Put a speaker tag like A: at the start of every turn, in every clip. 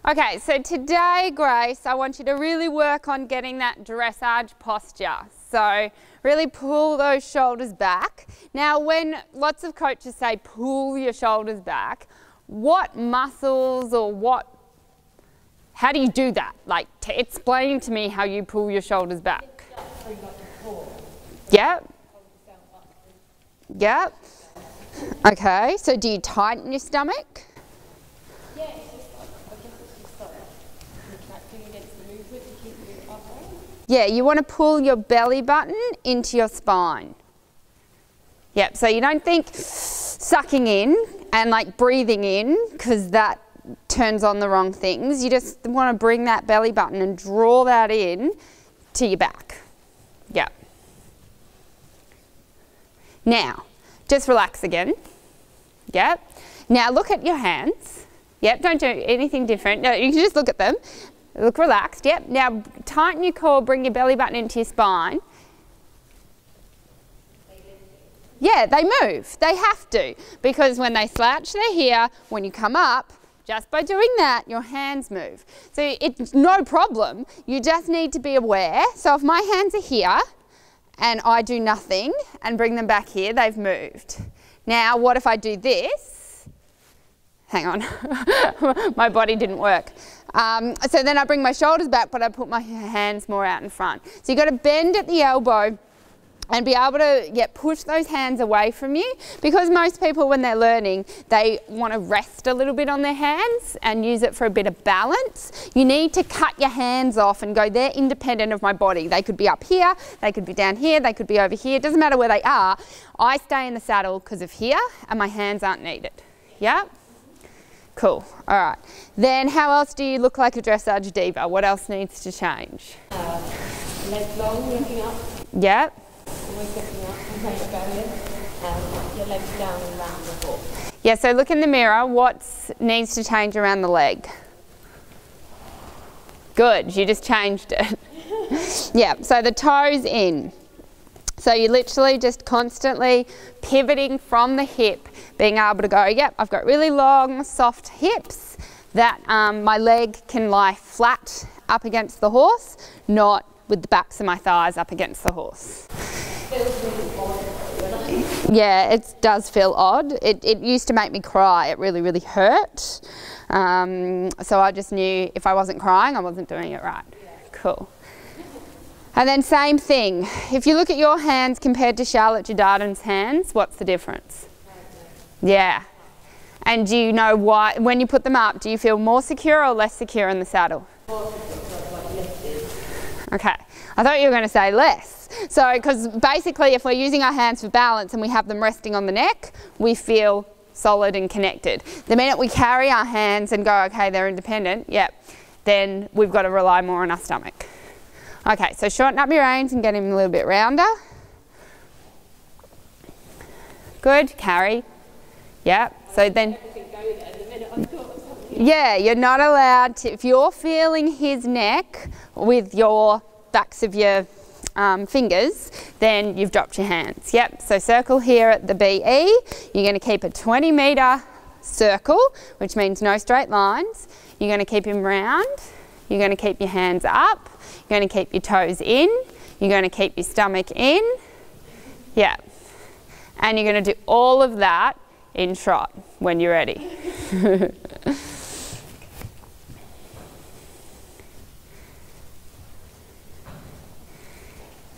A: Okay, so today, Grace, I want you to really work on getting that dressage posture. So really pull those shoulders back. Now, when lots of coaches say pull your shoulders back, what muscles or how do you do that? Like, explain to me how you pull your shoulders back. Yep. Yep. Okay, so do you tighten your stomach?
B: Yeah, it's just like, I guess it's just like contracting against the movement to keep you upright.
A: Yeah, you want to pull your belly button into your spine. Yep, so you don't think sucking in and like breathing in, because that turns on the wrong things. You just want to bring that belly button and draw that in to your back. Yep. Now, just relax again. Yep. Now look at your hands. Yep, don't do anything different. No, you can just look at them. Look relaxed. Yep. Now tighten your core, bring your belly button into your spine. Yeah, they move. They have to, because when they slouch, they're here. When you come up, just by doing that, your hands move. So it's no problem. You just need to be aware. So if my hands are here and I do nothing and bring them back here, they've moved. Now, what if I do this? Hang on, my body didn't work. So then I bring my shoulders back, but I put my hands more out in front. So you've got to bend at the elbow and be able to push those hands away from you, because most people, when they're learning, they want to rest a little bit on their hands and use it for a bit of balance. You need to cut your hands off and go, they're independent of my body. They could be up here, they could be down here, they could be over here. It doesn't matter where they are. I stay in the saddle because of here, and my hands aren't needed. Yeah? Cool. All right. Then how else do you look like a dressage diva? What else needs to change?
B: Legs long, looking up.
A: Yeah.
B: Always looking up and playing a barrier. Your legs down and round the floor.
A: Yeah, so look in the mirror. What needs to change around the leg? Good, you just changed it. Yeah, so the toes in. So you're literally just constantly pivoting from the hip, being able to go, yep, I've got really long, soft hips that my leg can lie flat up against the horse, not with the backs of my thighs up against the horse. Yeah, it does feel odd. It used to make me cry. It really, really hurt. So I just knew if I wasn't crying, I wasn't doing it right. Cool. And then same thing. If you look at your hands compared to Charlotte Jardin's hands, what's the difference? Yeah. And do you know why, when you put them up, do you feel more secure or less secure in the saddle? Okay. I thought you were going to say less. So, because basically if we're using our hands for balance and we have them resting on the neck, we feel solid and connected. The minute we carry our hands and go, okay, they're independent, yep, then we've got to rely more on our stomach. Okay, so shorten up your reins and get him a little bit rounder. Good, carry. Yep, so then, yeah, you're not allowed to, if you're feeling his neck with your backs of your fingers, then you've dropped your hands. Yep, so circle here at the BE. You're going to keep a 20-metre circle, which means no straight lines. You're going to keep him round. You're going to keep your hands up. You're going to keep your toes in. You're going to keep your stomach in. Yeah. And you're going to do all of that in trot when you're ready.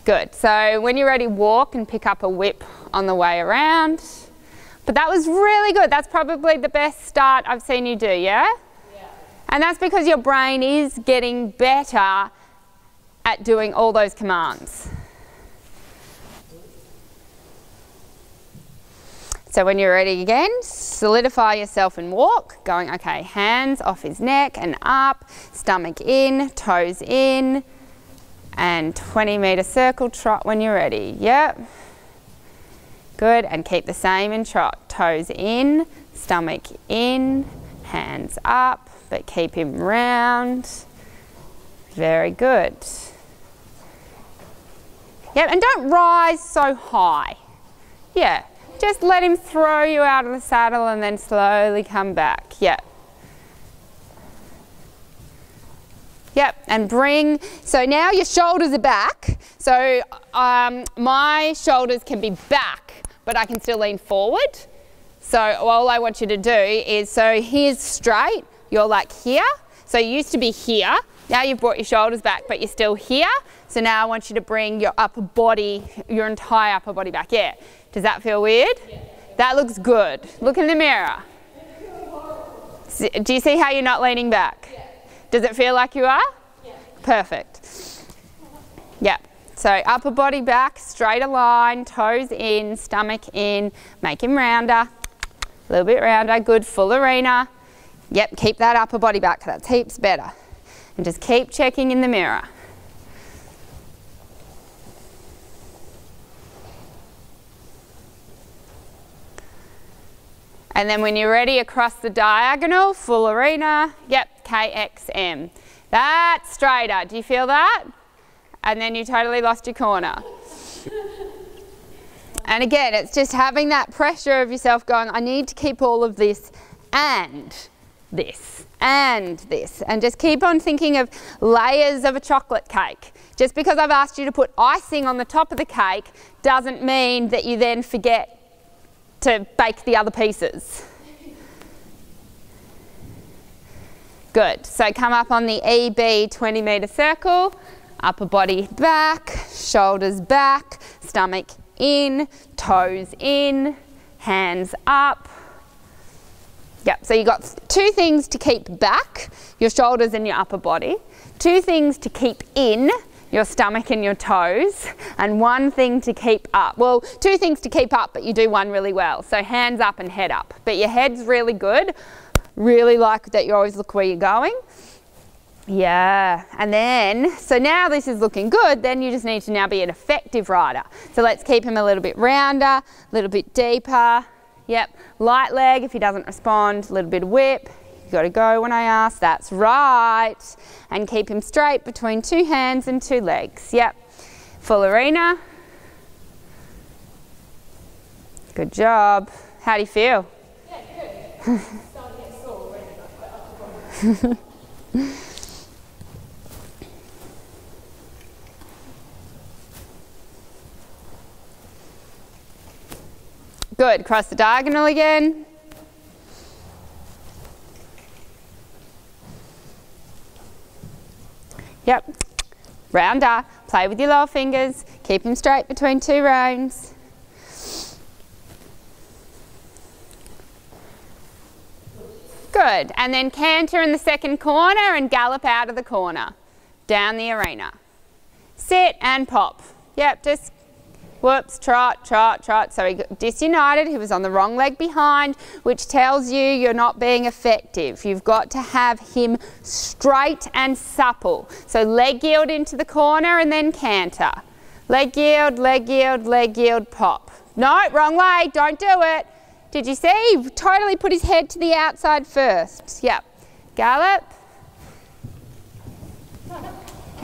A: Good. So when you're ready, walk and pick up a whip on the way around. But that was really good. That's probably the best start I've seen you do, yeah? Yeah. And that's because your brain is getting better at doing all those commands. So when you're ready again, solidify yourself and walk, going, okay, hands off his neck and up, stomach in, toes in, and 20-metre circle trot when you're ready. Yep. Good, and keep the same in trot. Toes in, stomach in, hands up, but keep him round. Very good. Yep, and don't rise so high. Yeah, just let him throw you out of the saddle and then slowly come back. Yep. Yep, and bring, so now your shoulders are back. So my shoulders can be back, but I can still lean forward. So all I want you to do is, so here's straight, you're like here. So you used to be here, now you've brought your shoulders back, but you're still here. So now I want you to bring your upper body, your entire upper body back. Yeah, does that feel weird? Yeah. That looks good. Look in the mirror. Do you see how you're not leaning back? Yeah. Does it feel like you are? Yeah. Perfect. Yeah. So upper body back, straighter line, toes in, stomach in, make him rounder. A little bit rounder, good, full arena. Yep, keep that upper body back, that's heaps better. And just keep checking in the mirror. And then when you're ready, across the diagonal, full arena, yep, KXM. That's straighter, do you feel that? And then you totally lost your corner. And again, it's just having that pressure of yourself going, I need to keep all of this and this and this. And just keep on thinking of layers of a chocolate cake. Just because I've asked you to put icing on the top of the cake doesn't mean that you then forget to bake the other pieces. Good, so come up on the EB 20-metre circle, upper body back, shoulders back, stomach in, toes in, hands up. Yep, so you've got two things to keep back, your shoulders and your upper body, two things to keep in, your stomach and your toes, and one thing to keep up. Well, two things to keep up, but you do one really well. So hands up and head up. But your head's really good. Really like that you always look where you're going. Yeah, and then, so now this is looking good, then you just need to now be an effective rider. So let's keep him a little bit rounder, a little bit deeper. Yep, light leg if he doesn't respond, a little bit of whip. You got to go when I ask, that's right. And keep him straight between two hands and two legs. Yep, full arena. Good job. How do you feel?
B: Yeah, good. Starting to get sore already.
A: Good, cross the diagonal again. Yep, rounder, play with your lower fingers, keep them straight between two rounds. Good, and then canter in the second corner and gallop out of the corner, down the arena. Sit and pop. Yep, just whoops, trot, trot, trot. So he got disunited, he was on the wrong leg behind, which tells you you're not being effective. You've got to have him straight and supple. So leg yield into the corner and then canter. Leg yield, leg yield, leg yield, pop. No, wrong way, don't do it. Did you see? He totally put his head to the outside first. Yep. Gallop.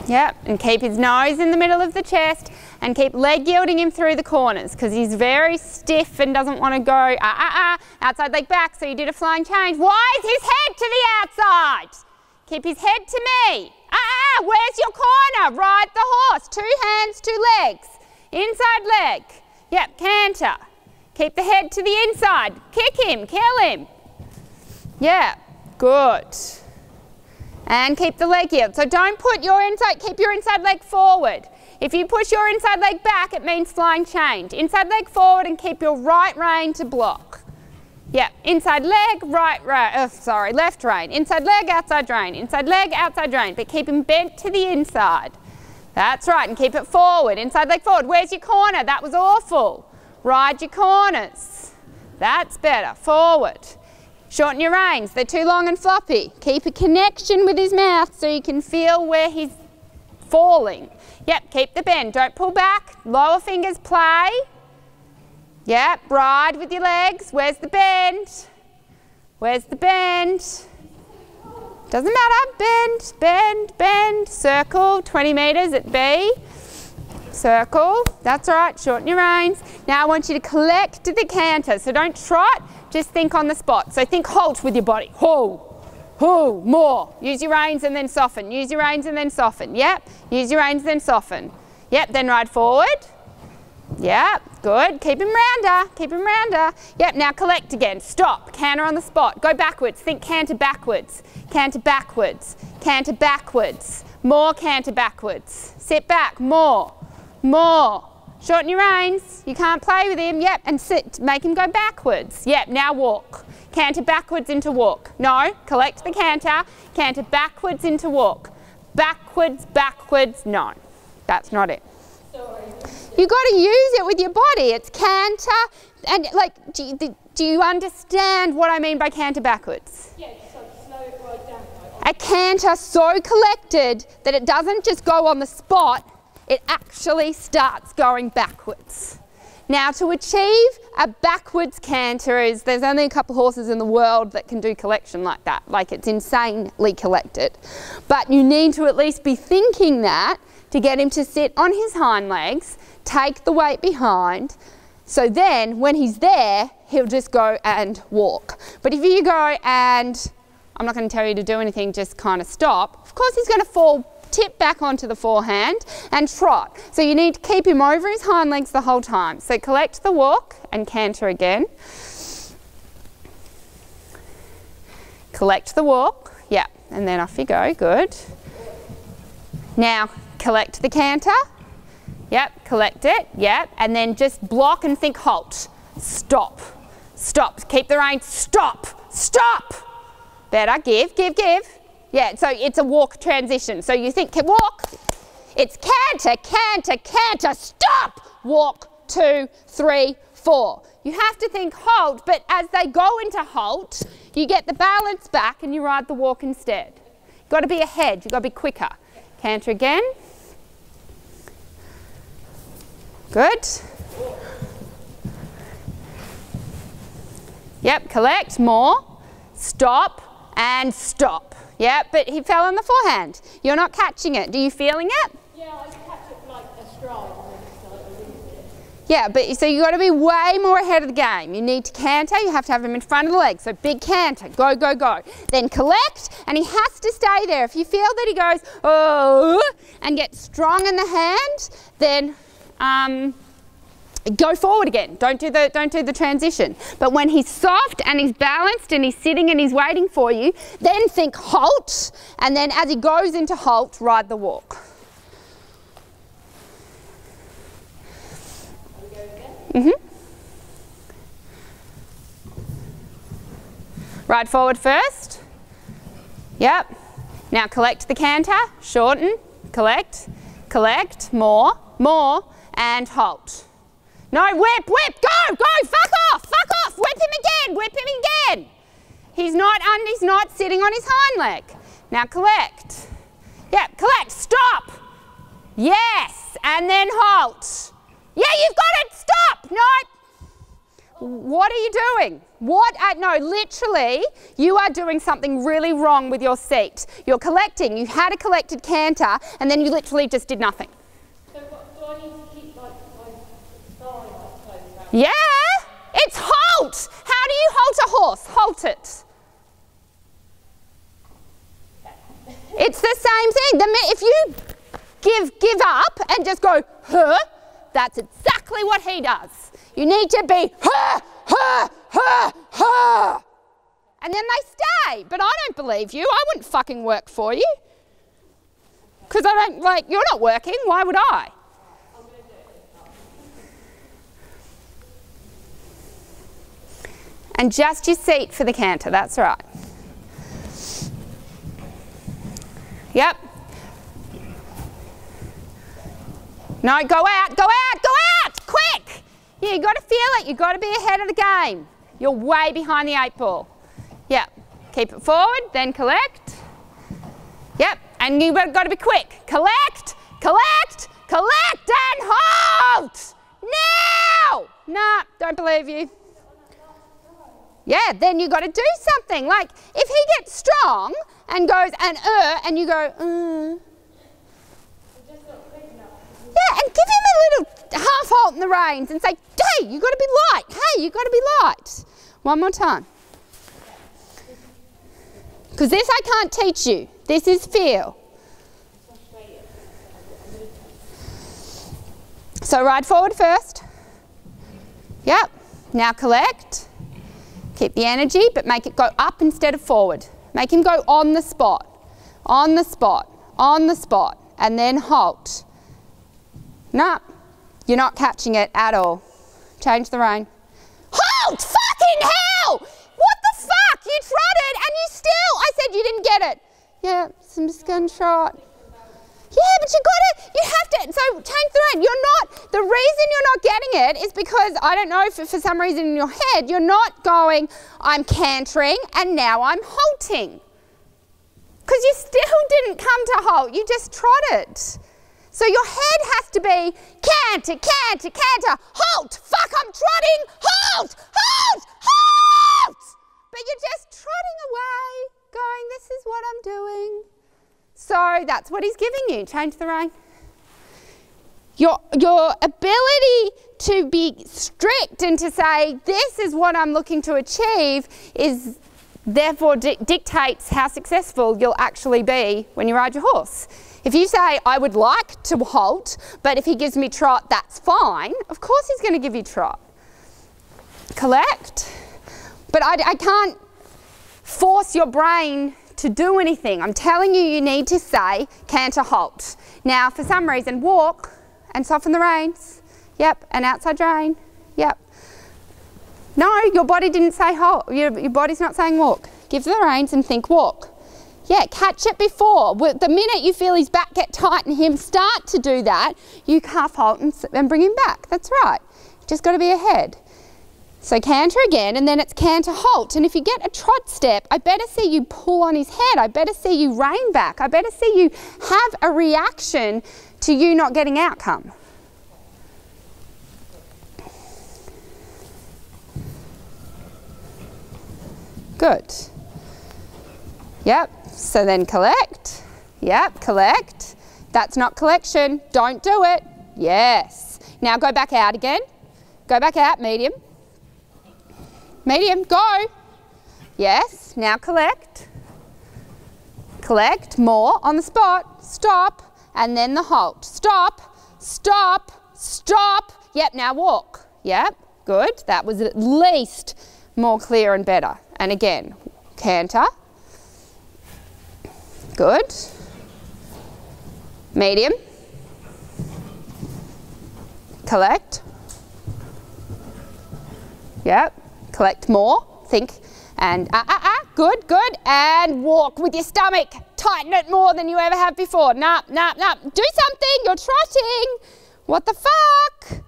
A: Yep, and keep his nose in the middle of the chest and keep leg yielding him through the corners because he's very stiff and doesn't want to go outside leg back, so you did a flying change. Why is his head to the outside? Keep his head to me. Where's your corner? Ride the horse. Two hands, two legs. Inside leg. Yep, canter. Keep the head to the inside. Kick him, kill him. Yeah, good. And keep the leg yield. So don't put your inside, keep your inside leg forward. If you push your inside leg back, it means flying change. Inside leg forward and keep your right rein to block. Yeah, inside leg, left rein. Inside leg, outside rein. Inside leg, outside rein. But keep him bent to the inside. That's right, and keep it forward. Inside leg forward. Where's your corner? That was awful. Ride your corners. That's better. Forward. Shorten your reins. They're too long and floppy. Keep a connection with his mouth so you can feel where he's falling. Yep, keep the bend. Don't pull back. Lower fingers play. Yep, ride with your legs. Where's the bend? Where's the bend? Doesn't matter. Bend, bend, bend. Circle, 20 metres at B. Circle. That's right. Shorten your reins. Now I want you to collect the canter. So don't trot. Just think on the spot. So think halt with your body. Ho, Ooh, more. Use your reins and then soften. Use your reins and then soften. Yep. Use your reins and then soften. Yep, then ride forward. Yep, good. Keep him rounder. Keep him rounder. Yep, now collect again. Stop. Canter on the spot. Go backwards. Think canter backwards. Canter backwards. Canter backwards. More canter backwards. Sit back. More. More. Shorten your reins. You can't play with him. Yep, and sit. Make him go backwards. Yep, now walk. Canter backwards into walk. No, collect the canter. Canter backwards into walk. Backwards, backwards. No, that's not it. You've got to use it with your body. It's canter. And like, do you understand what I mean by canter backwards?
B: Yeah, so slow it right down.
A: A canter so collected that it doesn't just go on the spot, it actually starts going backwards. Now, to achieve a backwards canter, there's only a couple horses in the world that can do collection like that. Like, it's insanely collected. But you need to at least be thinking that to get him to sit on his hind legs, take the weight behind, so then when he's there, he'll just go and walk. But if you go and, I'm not going to tell you to do anything, just kind of stop, of course he's going to tip back onto the forehand and trot. So you need to keep him over his hind legs the whole time. So collect the walk and canter again. Collect the walk, yeah, and then off you go, good. Now collect the canter, yep, collect it, yep, and then just block and think halt. Stop, stop, keep the reins, stop, stop. Better, give, give, give. Yeah, so it's a walk transition. So you think walk, it's canter, canter, canter, stop, walk, 2, 3, 4. You have to think halt, but as they go into halt, you get the balance back and you ride the walk instead. You've got to be ahead, you've got to be quicker. Canter again. Good. Yep, collect, more, stop, and stop. Yeah, but he fell on the forehand. You're not catching it. Do you feeling it?
B: Yeah, I catch it like a stride and then it's like a little bit.
A: Yeah, but so you've got to be way more ahead of the game. You need to canter. You have to have him in front of the leg. So big canter. Go, go, go. Then collect, and he has to stay there. If you feel that he goes, oh, and gets strong in the hand, then go forward again. Don't do the transition. But when he's soft and he's balanced and he's sitting and he's waiting for you, then think halt, and then as he goes into halt, ride the walk. Ride forward first. Yep. Now collect the canter, shorten, collect, collect, more, more, and halt. No, whip, whip, go, go, fuck off, whip him again. He's not sitting on his hind leg. Now collect. Yep, collect, stop. Yes, and then halt. Yeah, you've got it, stop. No. What are you doing? No, literally, you are doing something really wrong with your seat. You're collecting, you had a collected canter, and then you literally just did nothing.
B: So do I need to keep like my thigh closed down?
A: Yeah, it's halt. How do you halt a horse? Halt it. It's the same thing. If you give up and just go, huh, that's exactly what he does. You need to be, huh, huh, huh, huh. And then they stay. But I don't believe you. I wouldn't fucking work for you. Because I don't, you're not working. Why would I? And just your seat for the canter. That's right. Yep. No, go out, quick! Yeah, you've got to feel it. You've got to be ahead of the game. You're way behind the 8 ball. Yep. Keep it forward, then collect. Yep. And you've got to be quick. Collect, collect, collect, and halt! Now! Nah, don't believe you. Yeah, then you've got to do something. Like, if he gets strong and goes and you go, yeah, and give him a little half halt in the reins and say, hey, you've got to be light. Hey, you've got to be light. One more time. Because this I can't teach you. This is feel. So ride forward first. Yep. Now collect. Keep the energy, but make it go up instead of forward. Make him go on the spot, on the spot, on the spot, and then halt. No, you're not catching it at all. Change the rein. Halt! Fucking hell! What the fuck? You trotted and you still, I said you didn't get it. Yeah, some gunshot. Yeah, but you have to, so change the rein. The reason you're not getting it is because, I don't know, for some reason in your head, you're not going, I'm cantering and now I'm halting. Because you still didn't come to halt, you just trotted. So your head has to be canter, canter, canter, halt, fuck, I'm trotting, halt, halt, halt! But you're just trotting away, going, this is what I'm doing. So that's what he's giving you. Change the rein. Your ability to be strict and to say, this is what I'm looking to achieve, is therefore dictates how successful you'll actually be when you ride your horse. If you say, I would like to halt, but if he gives me trot, that's fine, of course he's going to give you trot. Collect. But I can't force your brain to do anything. I'm telling you, you need to say canter, halt. Now, for some reason, walk and soften the reins. Yep, and outside rein. Yep. No, your body didn't say halt. Your body's not saying walk. Give the reins and think walk. Yeah, catch it before. The minute you feel his back get tight and him start to do that, you half halt and bring him back. That's right. Just got to be ahead. So canter again, and then it's canter, halt. And if you get a trot step, I better see you pull on his head. I better see you rein back. I better see you have a reaction to you not getting outcome. Good. Yep. So then collect. Yep, collect. That's not collection. Don't do it. Yes. Now go back out again. Go back out, medium. Medium, go. Yes, now collect. Collect, more, on the spot, stop, and then the halt. Stop, stop, stop. Yep, now walk. Yep, good. That was at least more clear and better. And again, canter. Good. Medium. Collect. Yep. Collect more, think, and good, good, and walk with your stomach. Tighten it more than you ever have before. Nah, nah, nah, do something, you're trotting. What the fuck?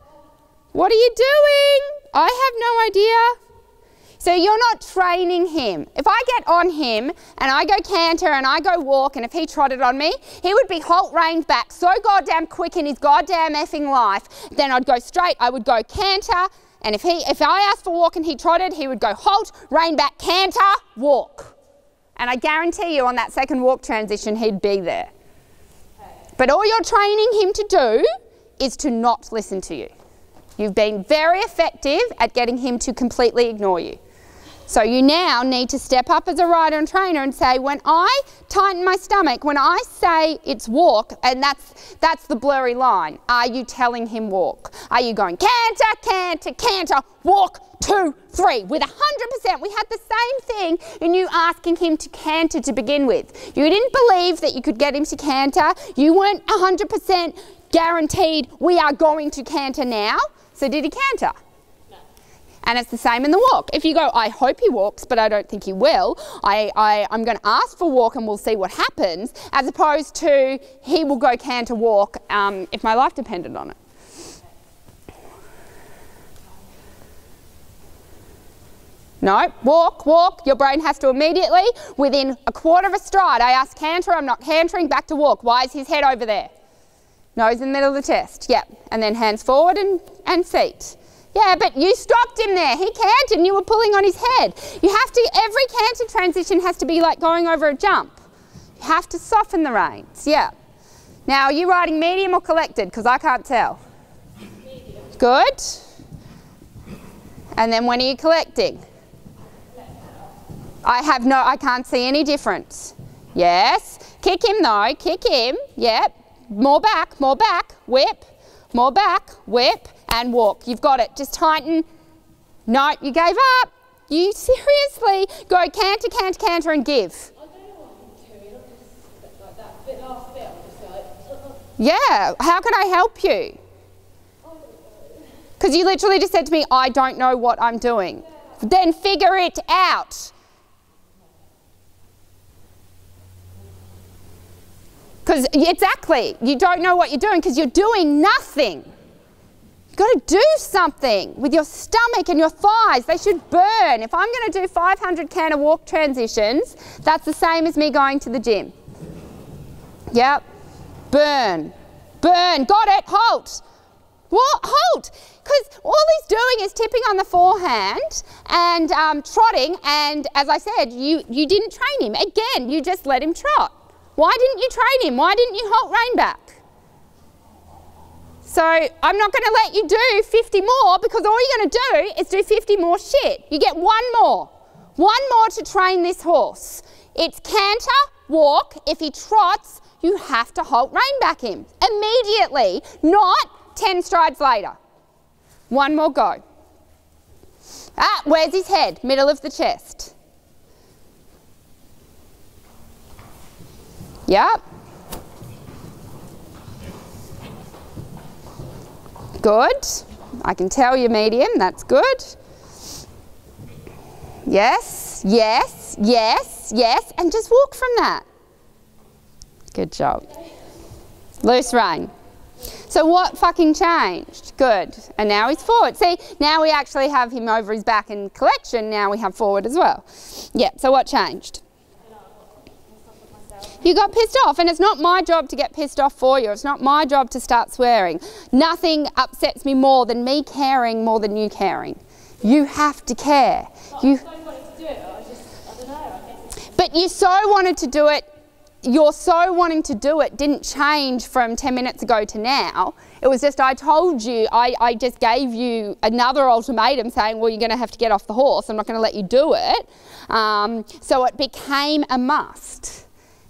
A: What are you doing? I have no idea. So you're not training him. If I get on him and I go canter and I go walk, and if he trotted on me, he would be halt, reined back so goddamn quick in his goddamn effing life, then I'd go straight, I would go canter. And if I asked for walk and he trotted, he would go halt, rein back, canter, walk. And I guarantee you on that second walk transition, he'd be there. But all you're training him to do is to not listen to you. You've been very effective at getting him to completely ignore you. So you now need to step up as a rider and trainer and say, when I tighten my stomach, when I say it's walk, and that's the blurry line, are you telling him walk? Are you going canter, canter, canter, walk, 2, 3, with 100%? We had the same thing in you asking him to canter to begin with. You didn't believe that you could get him to canter. You weren't 100% guaranteed we are going to canter now. So did he canter? And it's the same in the walk. If you go, I hope he walks, but I don't think he will, I'm going to ask for walk and we'll see what happens, as opposed to he will go canter walk if my life depended on it. No, walk, walk. Your brain has to immediately, within a quarter of a stride, I ask canter, I'm not cantering, back to walk. Why is his head over there? Nose in the middle of the chest, yep. And then hands forward and feet. Yeah, but you stopped him there. He cantered and you were pulling on his head. You have to, every canter transition has to be like going over a jump. You have to soften the reins, yeah. Now, are you riding medium or collected? Because I can't tell. Medium. Good. And then when are you collecting? I can't see any difference. Yes. Kick him though, kick him. Yep. More back, whip. More back, whip, and walk. You've got it. Just tighten. No, you gave up. You seriously go canter, canter, canter and give.
B: I don't know what I'm doing. I'm just like that bit last bit. I'm just like,
A: Yeah, how can I help you? Because you literally just said to me, I don't know what I'm doing. Yeah. Then figure it out. Because exactly, you don't know what you're doing because you're doing nothing. You've got to do something with your stomach and your thighs. They should burn. If I'm going to do 500 canter walk transitions, that's the same as me going to the gym. Yep. Burn. Burn. Got it. Halt. What? Halt. Because all he's doing is tipping on the forehand and trotting. And as I said, you didn't train him. Again, you just let him trot. Why didn't you train him? Why didn't you halt rein back? So I'm not going to let you do 50 more because all you're going to do is do 50 more shit. You get one more to train this horse. It's canter, walk. If he trots, you have to halt rein back him immediately, not 10 strides later. One more go. Ah, where's his head? Middle of the chest. Yep. Good. I can tell you're medium. That's good. Yes, yes, yes, yes. And just walk from that. Good job. Loose rein. So what fucking changed? Good. And now he's forward. See, now we actually have him over his back in collection. Now we have forward as well. Yeah, so what changed? You got pissed off, and it's not my job to get pissed off for you. It's not my job to start swearing. Nothing upsets me more than me caring more than you caring. You have to care. You so wanted to do it. I don't know. But you so wanted to do it. Your so wanting to do it didn't change from 10 minutes ago to now. It was just I told you, I just gave you another ultimatum saying, well, you're going to have to get off the horse. I'm not going to let you do it. So it became a must.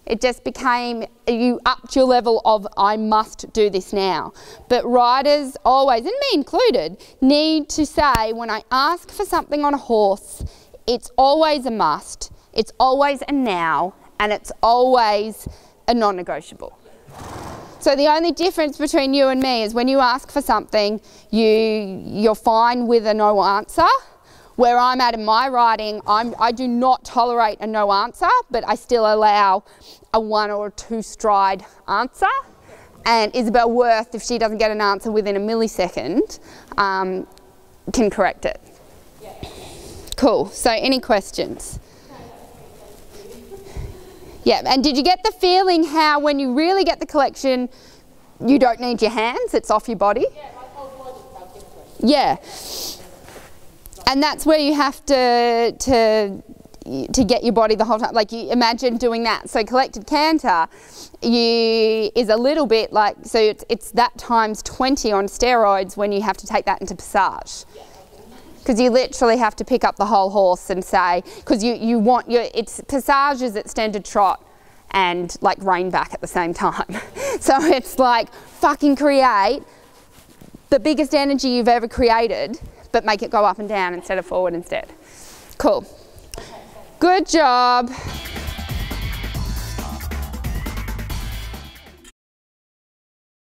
A: It just became, you upped your level of I must do this now. But riders always, and me included, need to say when I ask for something on a horse, it's always a must, it's always a now, and it's always a non-negotiable. So the only difference between you and me is when you ask for something, you're fine with a no answer. Where I'm at in my riding, I do not tolerate a no answer, but I still allow a 1 or 2 stride answer. And Isabel Worth, if she doesn't get an answer within a millisecond, can correct it. Yeah. Cool. So any questions? Yeah, and did you get the feeling how when you really get the collection, you don't need your hands, it's off your body? Yeah, my whole body felt different. Yeah. And that's where you have to get your body the whole time. Like you imagine doing that. So collected canter is a little bit like, so it's that times 20 on steroids when you have to take that into passage. Because you literally have to pick up the whole horse and say, because you want it's passage is extended trot and like rein back at the same time. So it's like fucking create the biggest energy you've ever created, but make it go up and down instead of forward instead. Cool. Good job.